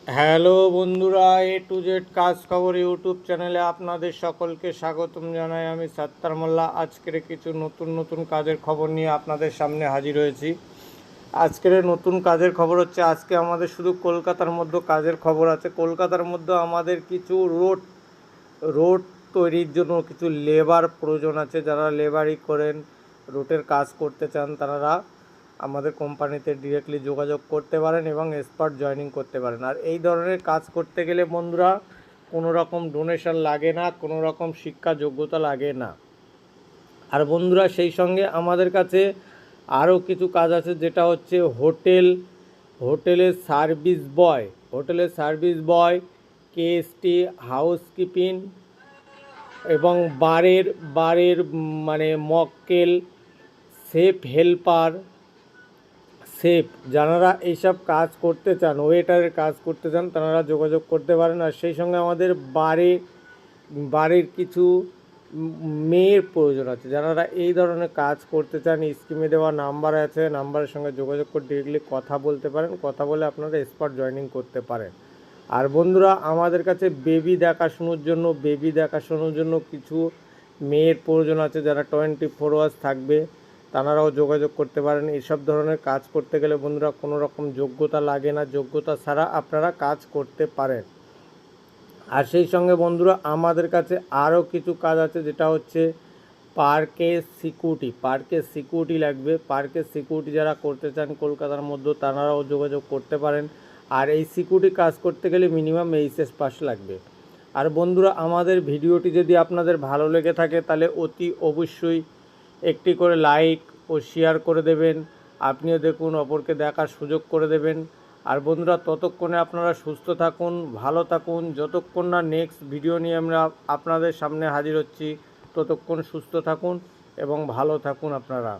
Hello বন্ধুরা, A to Z কাজ খবর ইউটিউব চ্যানেলে আপনাদের সকলকে স্বাগতম জানাই। আমি সাত্তার মোল্লা। আজকের কিছু নতুন নতুন কাজের খবর নিয়ে আপনাদের সামনে হাজির হয়েছি। আজকের নতুন কাজের খবর হচ্ছে, আজকে আমাদের শুধু কলকাতার মধ্যে কাজের খবর আছে। কলকাতার মধ্যে আমাদের কিছু রোড তৈরির জন্য কিছু লেবার প্রয়োজন আছে। যারা লেবারি করেন, রোডের কাজ করতে চান, তারা আমাদের কোম্পানিতে ডিরেক্টলি যোগাযোগ করতে পারেন এবং স্পট জয়েনিং করতে পারেন। আর এই ধরনের কাজ করতে গেলে বন্ধুরা কোনো রকম ডোনেশন লাগে না, কোনো রকম শিক্ষা যোগ্যতা লাগে না। আর বন্ধুরা সেই সঙ্গে আমাদের কাছে আরও কিছু কাজ আছে, যেটা হচ্ছে হোটেলের সার্ভিস বয়, কেএসটি হাউসকিপিং এবং বারের মানে মক্কেল, শেফ যারা এইসব কাজ করতে চান, ওয়েটারের কাজ করতে চান, তারা যোগাযোগ করতে পারেন। আর সেই সঙ্গে আমাদের বাড়ির কিছু মেয়ের প্রয়োজন আছে। যারা এই ধরনের কাজ করতে চান, স্কিমে দেওয়া নাম্বার আছে, নাম্বারের সঙ্গে যোগাযোগ করে ডিরেক্টলি কথা বলতে পারেন। কথা বলে আপনারা স্পট জয়েনিং করতে পারেন। আর বন্ধুরা আমাদের কাছে বেবি দেখাশোনার জন্য কিছু মেয়ের প্রয়োজন আছে, যারা 24 আওয়ার্স থাকবে, তারাও যোগাযোগ করতে পারেন। এইসব ধরনের কাজ করতে গেলে বন্ধুরা কোনো রকম যোগ্যতা লাগে না, যোগ্যতা ছাড়া আপনারা কাজ করতে পারেন। আর সেই সঙ্গে বন্ধুরা আমাদের কাছে আরও কিছু কাজ আছে, যেটা হচ্ছে পার্কের সিকিউরিটি লাগবে। পার্কের সিকিউরিটি যারা করতে চান কলকাতার মধ্যে, তারাও যোগাযোগ করতে পারেন। আর এই সিকিউরিটি কাজ করতে গেলে মিনিমাম এইচএস পাস লাগবে। আর বন্ধুরা আমাদের ভিডিওটি যদি আপনাদের ভালো লেগে থাকে, তাহলে অতি অবশ্যই একটি করে লাইক ও শেয়ার করে দেবেন। আপনিও দেখুন, অপরকে দেখার সুযোগ করে দেবেন। আর বন্ধুরা ততক্ষণে আপনারা সুস্থ থাকুন, ভালো থাকুন। যতক্ষণ না নেক্সট ভিডিও নিয়ে আমরা আপনাদের সামনে হাজির হচ্ছি, ততক্ষণ সুস্থ থাকুন এবং ভালো থাকুন আপনারা।